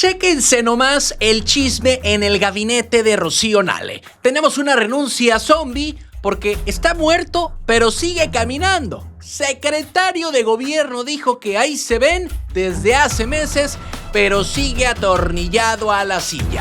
Chéquense nomás el chisme en el gabinete de Rocío Nale. Tenemos una renuncia zombie porque está muerto, pero sigue caminando. Secretario de gobierno dijo que ahí se ven desde hace meses, pero sigue atornillado a la silla.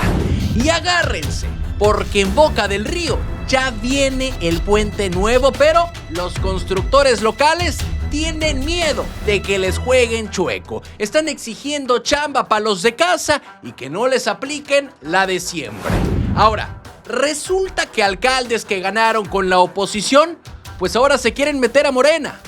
Y agárrense, porque en Boca del Río ya viene el puente nuevo, pero los constructores locales tienen miedo de que les jueguen chueco. Están exigiendo chamba para los de casa y que no les apliquen la de siempre. Ahora, resulta que alcaldes que ganaron con la oposición, pues ahora se quieren meter a Morena.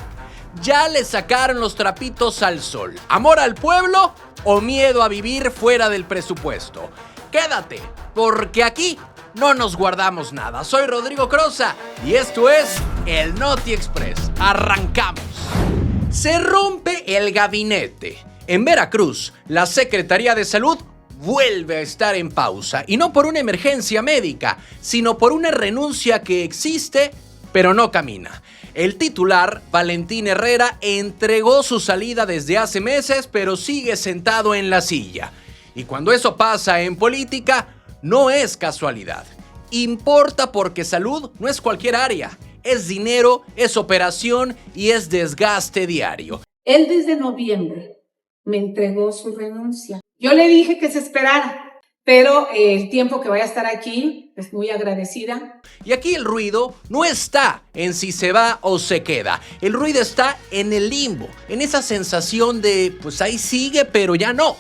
Ya le sacaron los trapitos al sol. ¿Amor al pueblo o miedo a vivir fuera del presupuesto? Quédate, porque aquí no nos guardamos nada. Soy Rodrigo Crosa y esto es el Noti Express. Arrancamos. Se rompe el gabinete. En Veracruz, la Secretaría de Salud vuelve a estar en pausa. Y no por una emergencia médica, sino por una renuncia que existe, pero no camina. El titular, Valentín Herrera, entregó su salida desde hace meses, pero sigue sentado en la silla. Y cuando eso pasa en política, no es casualidad. Importa porque salud no es cualquier área. Es dinero, es operación y es desgaste diario. Él desde noviembre me entregó su renuncia. Yo le dije que se esperara, pero el tiempo que vaya a estar aquí, pues muy agradecida. Y aquí el ruido no está en si se va o se queda. El ruido está en el limbo, en esa sensación de, pues ahí sigue, pero ya no.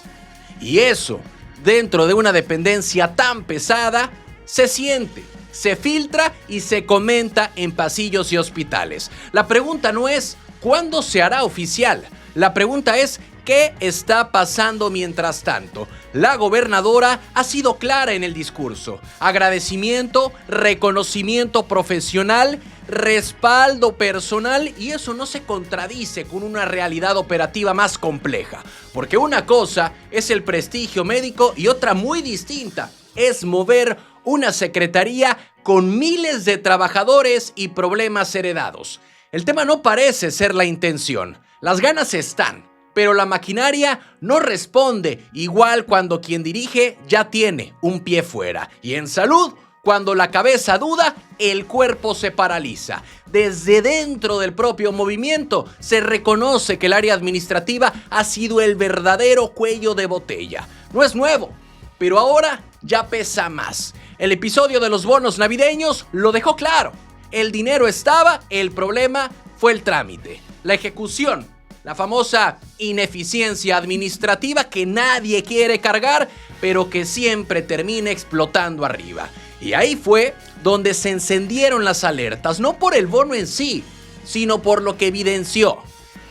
Y eso, dentro de una dependencia tan pesada, se siente, se filtra y se comenta en pasillos y hospitales. La pregunta no es ¿cuándo se hará oficial? La pregunta es ¿qué está pasando mientras tanto? La gobernadora ha sido clara en el discurso. Agradecimiento, reconocimiento profesional, respaldo personal, y eso no se contradice con una realidad operativa más compleja. Porque una cosa es el prestigio médico y otra muy distinta es mover una secretaría con miles de trabajadores y problemas heredados. El tema no parece ser la intención. Las ganas están, pero la maquinaria no responde, igual cuando quien dirige ya tiene un pie fuera. Y en salud, cuando la cabeza duda, el cuerpo se paraliza. Desde dentro del propio movimiento se reconoce que el área administrativa ha sido el verdadero cuello de botella. No es nuevo, pero ahora ya pesa más. El episodio de los bonos navideños lo dejó claro. El dinero estaba, el problema fue el trámite, la ejecución, la famosa ineficiencia administrativa que nadie quiere cargar, pero que siempre termina explotando arriba. Y ahí fue donde se encendieron las alertas, no por el bono en sí, sino por lo que evidenció.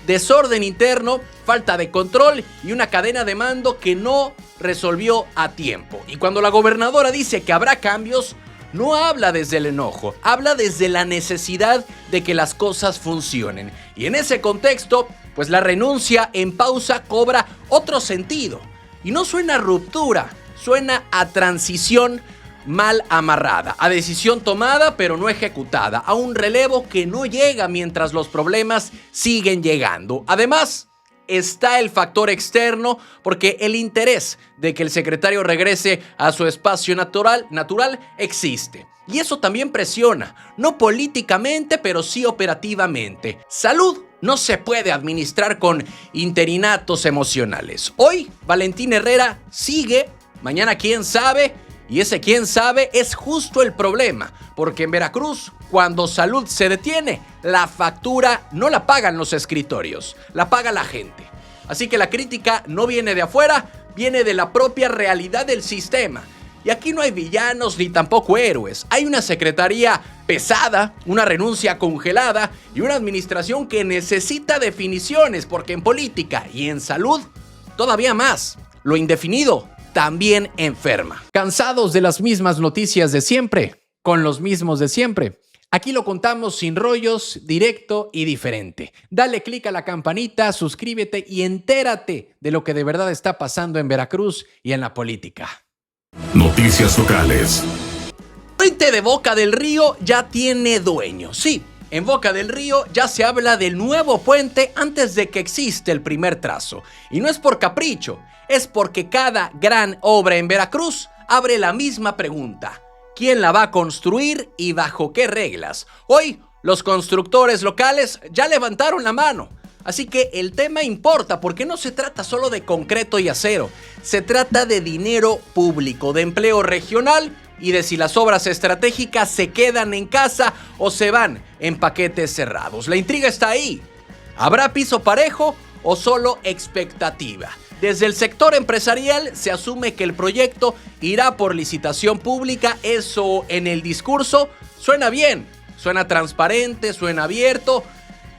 Desorden interno, falta de control y una cadena de mando que no resolvió a tiempo. Y cuando la gobernadora dice que habrá cambios, no habla desde el enojo, habla desde la necesidad de que las cosas funcionen. Y en ese contexto, pues la renuncia en pausa cobra otro sentido. Y no suena a ruptura, suena a transición mal amarrada, a decisión tomada pero no ejecutada, a un relevo que no llega mientras los problemas siguen llegando. Además, está el factor externo, porque el interés de que el secretario regrese a su espacio natural existe. Y eso también presiona, no políticamente, pero sí operativamente. Salud no se puede administrar con interinatos emocionales. Hoy, Valentín Herrera sigue, mañana quién sabe, y ese quién sabe es justo el problema, porque en Veracruz, cuando salud se detiene, la factura no la pagan los escritorios, la paga la gente. Así que la crítica no viene de afuera, viene de la propia realidad del sistema. Y aquí no hay villanos ni tampoco héroes. Hay una secretaría pesada, una renuncia congelada y una administración que necesita definiciones, porque en política y en salud, todavía más, lo indefinido también enferma. ¿Cansados de las mismas noticias de siempre? ¿Con los mismos de siempre? Aquí lo contamos sin rollos, directo y diferente. Dale click a la campanita, suscríbete y entérate de lo que de verdad está pasando en Veracruz y en la política. Noticias locales. El puente de Boca del Río ya tiene dueño. Sí, en Boca del Río ya se habla del nuevo puente antes de que exista el primer trazo. Y no es por capricho. es porque cada gran obra en Veracruz abre la misma pregunta: ¿quién la va a construir y bajo qué reglas? Hoy, los constructores locales ya levantaron la mano. Así que el tema importa porque no se trata solo de concreto y acero. Se trata de dinero público, de empleo regional y de si las obras estratégicas se quedan en casa o se van en paquetes cerrados. La intriga está ahí. ¿Habrá piso parejo o solo expectativa? Desde el sector empresarial se asume que el proyecto irá por licitación pública. Eso en el discurso suena bien, suena transparente, suena abierto,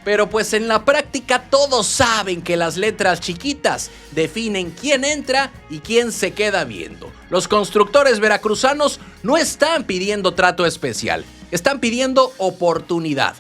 pero pues en la práctica todos saben que las letras chiquitas definen quién entra y quién se queda viendo. Los constructores veracruzanos no están pidiendo trato especial, están pidiendo oportunidad.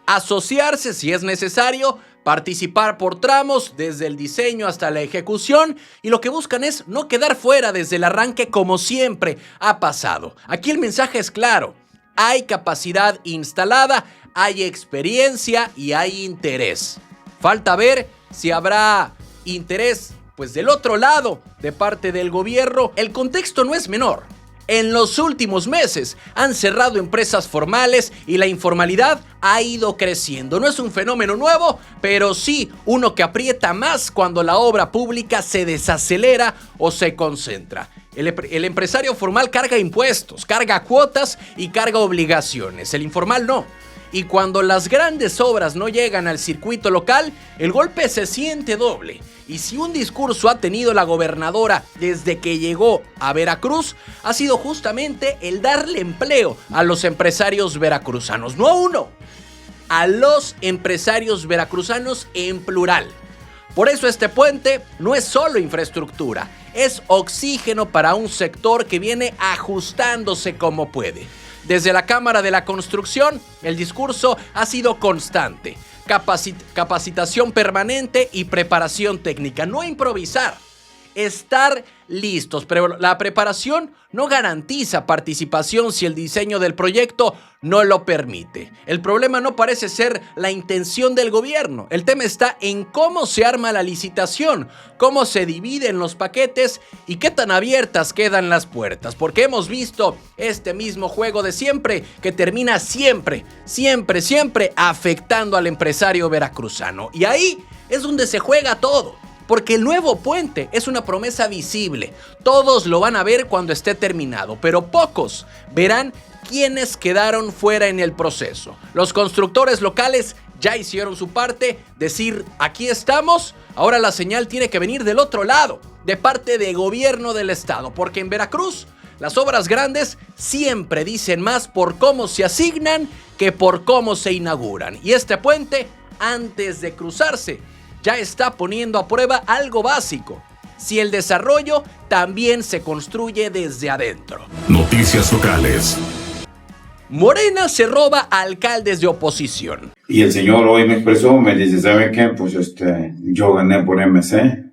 Asociarse si es necesario, participar por tramos desde el diseño hasta la ejecución, y lo que buscan es no quedar fuera desde el arranque como siempre ha pasado. Aquí el mensaje es claro: hay capacidad instalada, hay experiencia y hay interés. Falta ver si habrá interés pues del otro lado de parte del gobierno. El contexto no es menor. En los últimos meses han cerrado empresas formales y la informalidad ha ido creciendo. No es un fenómeno nuevo, pero sí uno que aprieta más cuando la obra pública se desacelera o se concentra. El empresario formal carga impuestos, carga cuotas y carga obligaciones. El informal no. Y cuando las grandes obras no llegan al circuito local, el golpe se siente doble. Y si un discurso ha tenido la gobernadora desde que llegó a Veracruz, ha sido justamente el darle empleo a los empresarios veracruzanos. No a uno, a los empresarios veracruzanos en plural. Por eso este puente no es solo infraestructura, es oxígeno para un sector que viene ajustándose como puede. Desde la Cámara de la Construcción, el discurso ha sido constante: capacitación permanente y preparación técnica. No improvisar, estar listos, pero la preparación no garantiza participación si el diseño del proyecto no lo permite. El problema no parece ser la intención del gobierno. El tema está en cómo se arma la licitación, cómo se dividen los paquetes y qué tan abiertas quedan las puertas. Porque hemos visto este mismo juego de siempre que termina siempre afectando al empresario veracruzano. Y ahí es donde se juega todo. Porque el nuevo puente es una promesa visible. Todos lo van a ver cuando esté terminado, pero pocos verán quiénes quedaron fuera en el proceso. Los constructores locales ya hicieron su parte, decir aquí estamos. Ahora la señal tiene que venir del otro lado, de parte del gobierno del estado, porque en Veracruz las obras grandes siempre dicen más por cómo se asignan que por cómo se inauguran. Y este puente, antes de cruzarse, ya está poniendo a prueba algo básico: si el desarrollo también se construye desde adentro. Noticias locales. Morena se roba a alcaldes de oposición. Y el señor hoy me expresó, me dice, ¿sabe qué? Pues yo gané por MC,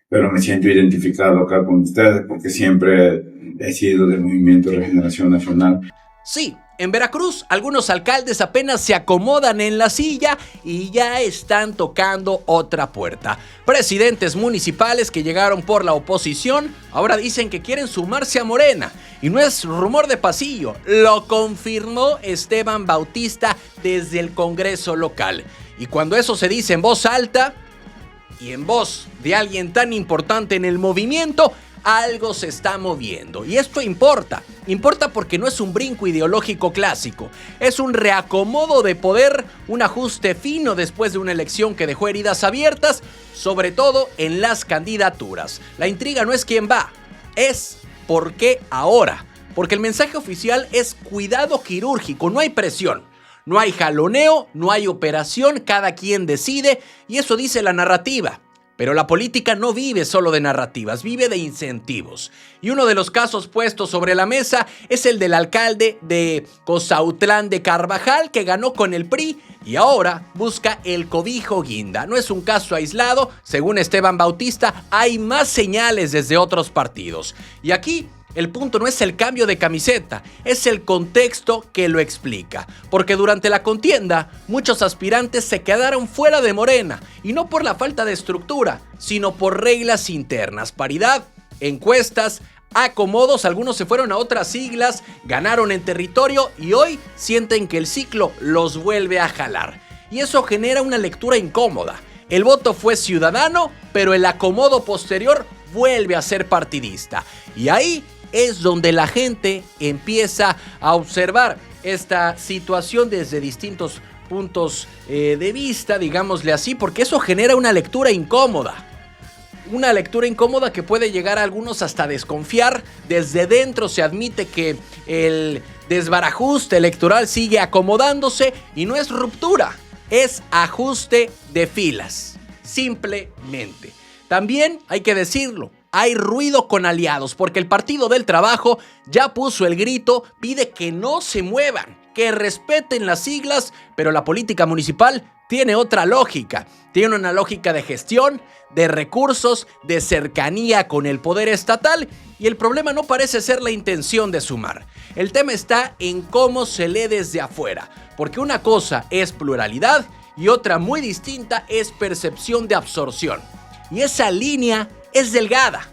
pero me siento identificado acá con ustedes porque siempre he sido del Movimiento de Regeneración Nacional. Sí, en Veracruz algunos alcaldes apenas se acomodan en la silla y ya están tocando otra puerta. Presidentes municipales que llegaron por la oposición ahora dicen que quieren sumarse a Morena. Y no es rumor de pasillo, lo confirmó Esteban Bautista desde el Congreso local. Y cuando eso se dice en voz alta y en voz de alguien tan importante en el movimiento, algo se está moviendo. Y esto importa porque no es un brinco ideológico clásico, es un reacomodo de poder, un ajuste fino después de una elección que dejó heridas abiertas, sobre todo en las candidaturas. La intriga no es quién va, es por qué ahora. Porque el mensaje oficial es cuidado quirúrgico, no hay presión. No hay jaloneo, no hay operación, cada quien decide, y eso dice la narrativa. Pero la política no vive solo de narrativas, vive de incentivos. Y uno de los casos puestos sobre la mesa es el del alcalde de Cozautlán de Carvajal, que ganó con el PRI y ahora busca el cobijo guinda. No es un caso aislado, según Esteban Bautista, hay más señales desde otros partidos. Y aquí El punto no es el cambio de camiseta, es el contexto que lo explica. Porque durante la contienda, muchos aspirantes se quedaron fuera de Morena, y no por la falta de estructura, sino por reglas internas, paridad, encuestas, acomodos. Algunos se fueron a otras siglas, ganaron en territorio y hoy sienten que el ciclo los vuelve a jalar. Y eso genera una lectura incómoda. El voto fue ciudadano, pero el acomodo posterior vuelve a ser partidista. Y ahí es donde la gente empieza a observar esta situación desde distintos puntos de vista, digámosle así, porque eso genera una lectura incómoda. Una lectura incómoda que puede llegar a algunos hasta desconfiar. Desde dentro se admite que el desbarajuste electoral sigue acomodándose y no es ruptura, es ajuste de filas, simplemente. También hay que decirlo, hay ruido con aliados, porque el Partido del Trabajo ya puso el grito, pide que no se muevan, que respeten las siglas, pero la política municipal tiene otra lógica. Tiene una lógica de gestión, de recursos, de cercanía con el poder estatal, y el problema no parece ser la intención de sumar. El tema está en cómo se lee desde afuera, porque una cosa es pluralidad y otra muy distinta es percepción de absorción. Y esa línea es delgada.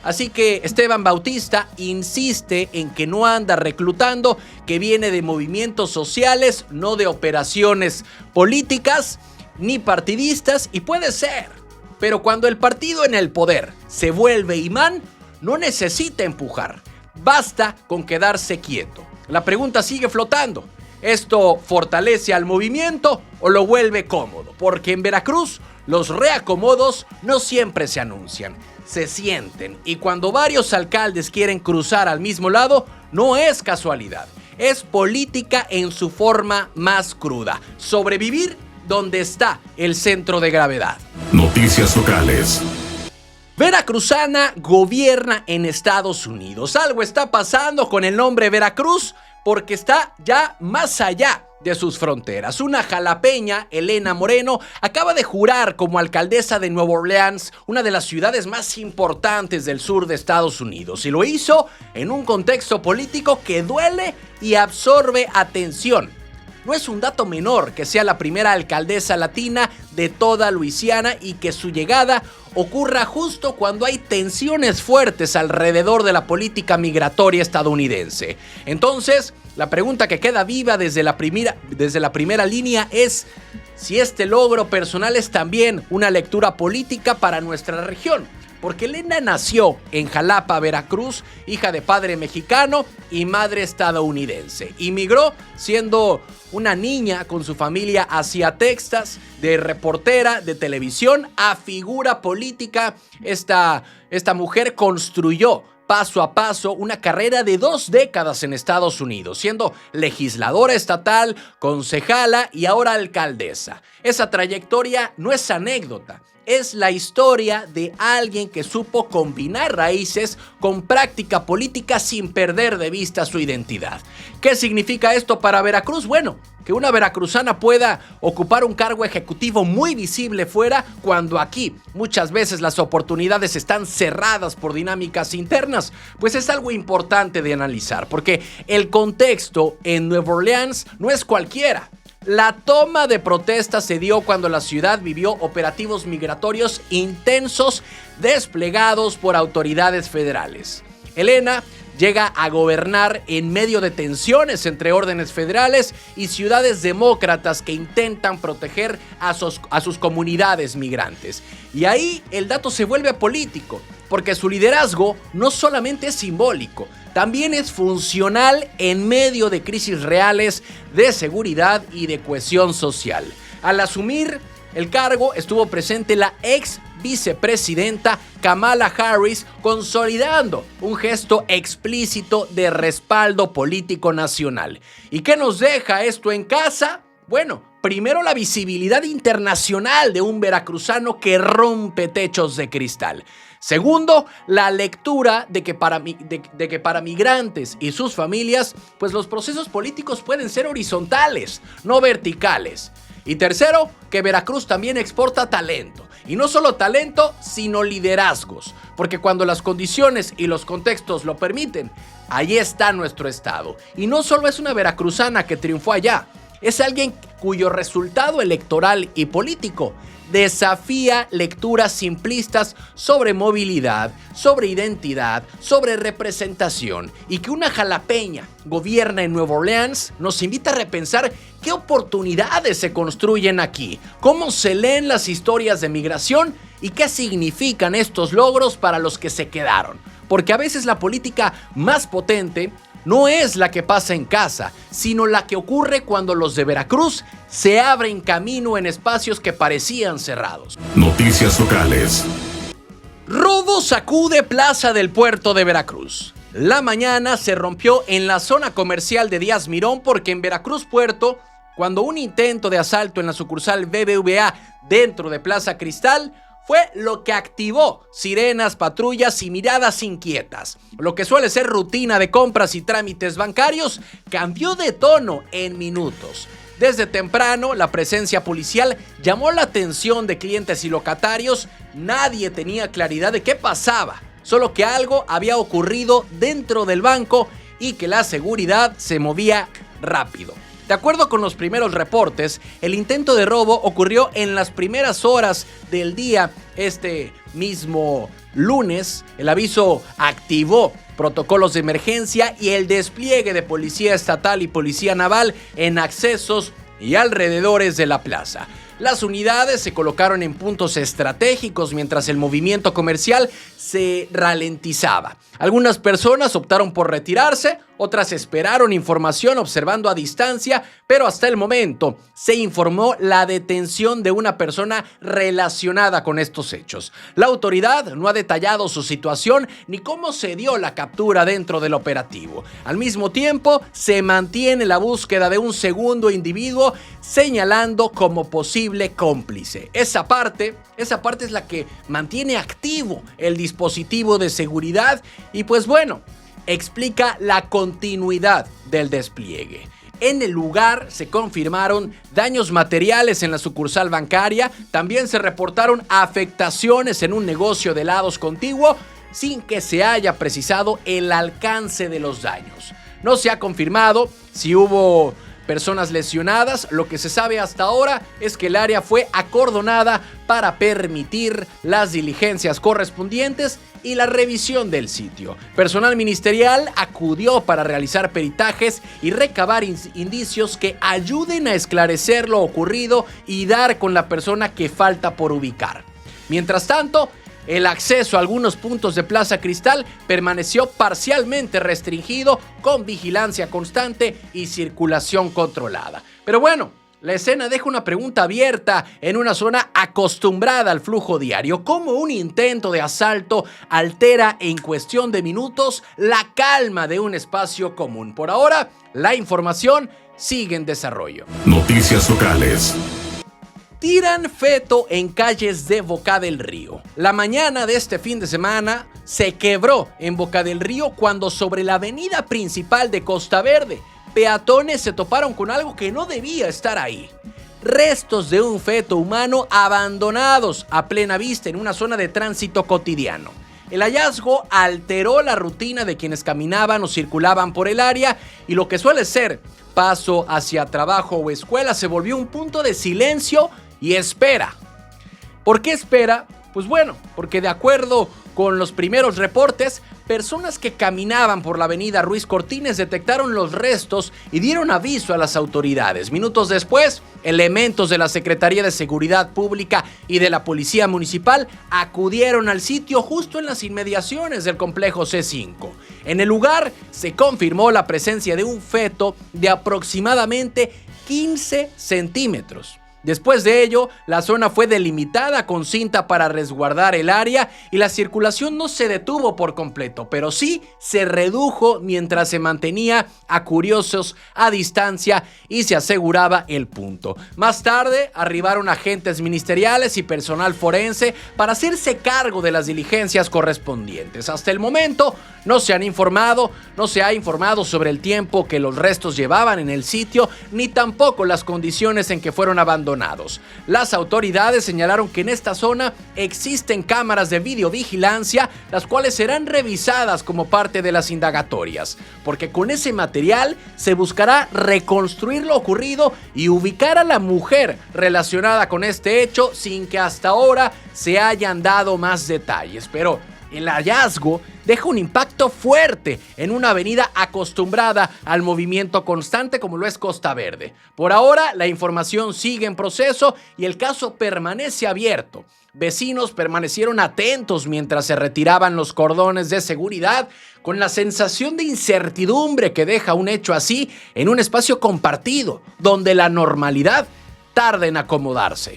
Así que Esteban Bautista insiste en que no anda reclutando, que viene de movimientos sociales, no de operaciones políticas ni partidistas, y puede ser. Pero cuando el partido en el poder se vuelve imán, no necesita empujar. Basta con quedarse quieto. La pregunta sigue flotando. ¿Esto fortalece al movimiento o lo vuelve cómodo? Porque en Veracruz los reacomodos no siempre se anuncian, se sienten. Y cuando varios alcaldes quieren cruzar al mismo lado, no es casualidad. Es política en su forma más cruda. Sobrevivir donde está el centro de gravedad. Noticias locales. Veracruzana gobierna en Estados Unidos. Algo está pasando con el nombre Veracruz porque está ya más allá de sus fronteras. Una jalapeña, Elena Moreno, acaba de jurar como alcaldesa de Nueva Orleans, una de las ciudades más importantes del sur de Estados Unidos. Y lo hizo en un contexto político que duele y absorbe atención. No es un dato menor que sea la primera alcaldesa latina de toda Luisiana y que su llegada ocurra justo cuando hay tensiones fuertes alrededor de la política migratoria estadounidense. Entonces, la pregunta que queda viva desde la primera línea es si este logro personal es también una lectura política para nuestra región. Porque Elena nació en Jalapa, Veracruz, hija de padre mexicano y madre estadounidense. Inmigró siendo una niña con su familia hacia Texas, de reportera de televisión a figura política. Esta mujer construyó paso a paso una carrera de 2 décadas en Estados Unidos, siendo legisladora estatal, concejala y ahora alcaldesa. Esa trayectoria no es anécdota. Es la historia de alguien que supo combinar raíces con práctica política sin perder de vista su identidad. ¿Qué significa esto para Veracruz? Bueno, que una veracruzana pueda ocupar un cargo ejecutivo muy visible fuera, cuando aquí muchas veces las oportunidades están cerradas por dinámicas internas, pues es algo importante de analizar, porque el contexto en Nueva Orleans no es cualquiera. La toma de protesta se dio cuando la ciudad vivió operativos migratorios intensos desplegados por autoridades federales. Elena llega a gobernar en medio de tensiones entre órdenes federales y ciudades demócratas que intentan proteger a sus comunidades migrantes. Y ahí el dato se vuelve político, porque su liderazgo no solamente es simbólico, también es funcional en medio de crisis reales de seguridad y de cohesión social. Al asumir el cargo estuvo presente la ex vicepresidenta Kamala Harris, consolidando un gesto explícito de respaldo político nacional. ¿Y qué nos deja esto en casa? Bueno, primero la visibilidad internacional de un veracruzano que rompe techos de cristal. Segundo, la lectura de que para migrantes y sus familias, pues los procesos políticos pueden ser horizontales, no verticales. Y tercero, que Veracruz también exporta talento. Y no solo talento, sino liderazgos. Porque cuando las condiciones y los contextos lo permiten, ahí está nuestro estado. Y no solo es una veracruzana que triunfó allá, es alguien cuyo resultado electoral y político desafía lecturas simplistas sobre movilidad, sobre identidad, sobre representación, y que una jalapeña gobierna en Nueva Orleans nos invita a repensar qué oportunidades se construyen aquí, cómo se leen las historias de migración y qué significan estos logros para los que se quedaron. Porque a veces la política más potente no es la que pasa en casa, sino la que ocurre cuando los de Veracruz se abren camino en espacios que parecían cerrados. Noticias locales. Robo sacude Plaza del Puerto de Veracruz. La mañana se rompió en la zona comercial de Díaz Mirón porque en Veracruz Puerto, cuando un intento de asalto en la sucursal BBVA dentro de Plaza Cristal fue lo que activó sirenas, patrullas y miradas inquietas. Lo que suele ser rutina de compras y trámites bancarios cambió de tono en minutos. Desde temprano, la presencia policial llamó la atención de clientes y locatarios. Nadie tenía claridad de qué pasaba, solo que algo había ocurrido dentro del banco y que la seguridad se movía rápido. De acuerdo con los primeros reportes, el intento de robo ocurrió en las primeras horas del día este mismo lunes. El aviso activó protocolos de emergencia y el despliegue de policía estatal y policía naval en accesos y alrededores de la plaza. Las unidades se colocaron en puntos estratégicos mientras el movimiento comercial se ralentizaba. Algunas personas optaron por retirarse, otras esperaron información observando a distancia, pero hasta el momento se informó la detención de una persona relacionada con estos hechos. La autoridad no ha detallado su situación ni cómo se dio la captura dentro del operativo. Al mismo tiempo, se mantiene la búsqueda de un segundo individuo, señalando como posible cómplice. Esa parte es la que mantiene activo el dispositivo de seguridad y pues bueno, explica la continuidad del despliegue. En el lugar se confirmaron daños materiales en la sucursal bancaria, también se reportaron afectaciones en un negocio de helados contiguo, sin que se haya precisado el alcance de los daños. No se ha confirmado si hubo personas lesionadas. Lo que se sabe hasta ahora es que el área fue acordonada para permitir las diligencias correspondientes y la revisión del sitio. Personal ministerial acudió para realizar peritajes y recabar indicios que ayuden a esclarecer lo ocurrido y dar con la persona que falta por ubicar. Mientras tanto, el acceso a algunos puntos de Plaza Cristal permaneció parcialmente restringido con vigilancia constante y circulación controlada. Pero bueno, la escena deja una pregunta abierta en una zona acostumbrada al flujo diario. ¿Cómo un intento de asalto altera en cuestión de minutos la calma de un espacio común? Por ahora, la información sigue en desarrollo. Noticias locales. Tiran feto en calles de Boca del Río. La mañana de este fin de semana se quebró en Boca del Río cuando sobre la avenida principal de Costa Verde, peatones se toparon con algo que no debía estar ahí. Restos de un feto humano abandonados a plena vista en una zona de tránsito cotidiano. El hallazgo alteró la rutina de quienes caminaban o circulaban por el área y lo que suele ser paso hacia trabajo o escuela se volvió un punto de silencio y espera. ¿Por qué espera? Pues bueno, porque de acuerdo con los primeros reportes, personas que caminaban por la avenida Ruiz Cortines detectaron los restos y dieron aviso a las autoridades. Minutos después, elementos de la Secretaría de Seguridad Pública y de la Policía Municipal acudieron al sitio justo en las inmediaciones del complejo C5. En el lugar se confirmó la presencia de un feto de aproximadamente 15 centímetros. Después de ello, la zona fue delimitada con cinta para resguardar el área y la circulación no se detuvo por completo, pero sí se redujo mientras se mantenía a curiosos a distancia y se aseguraba el punto. Más tarde, arribaron agentes ministeriales y personal forense para hacerse cargo de las diligencias correspondientes. Hasta el momento, No se ha informado sobre el tiempo que los restos llevaban en el sitio, ni tampoco las condiciones en que fueron abandonados. Las autoridades señalaron que en esta zona existen cámaras de videovigilancia, las cuales serán revisadas como parte de las indagatorias, porque con ese material se buscará reconstruir lo ocurrido y ubicar a la mujer relacionada con este hecho sin que hasta ahora se hayan dado más detalles. Pero el hallazgo deja un impacto fuerte en una avenida acostumbrada al movimiento constante como lo es Costa Verde. Por ahora, la información sigue en proceso y el caso permanece abierto. Vecinos permanecieron atentos mientras se retiraban los cordones de seguridad, con la sensación de incertidumbre que deja un hecho así en un espacio compartido, donde la normalidad tarda en acomodarse.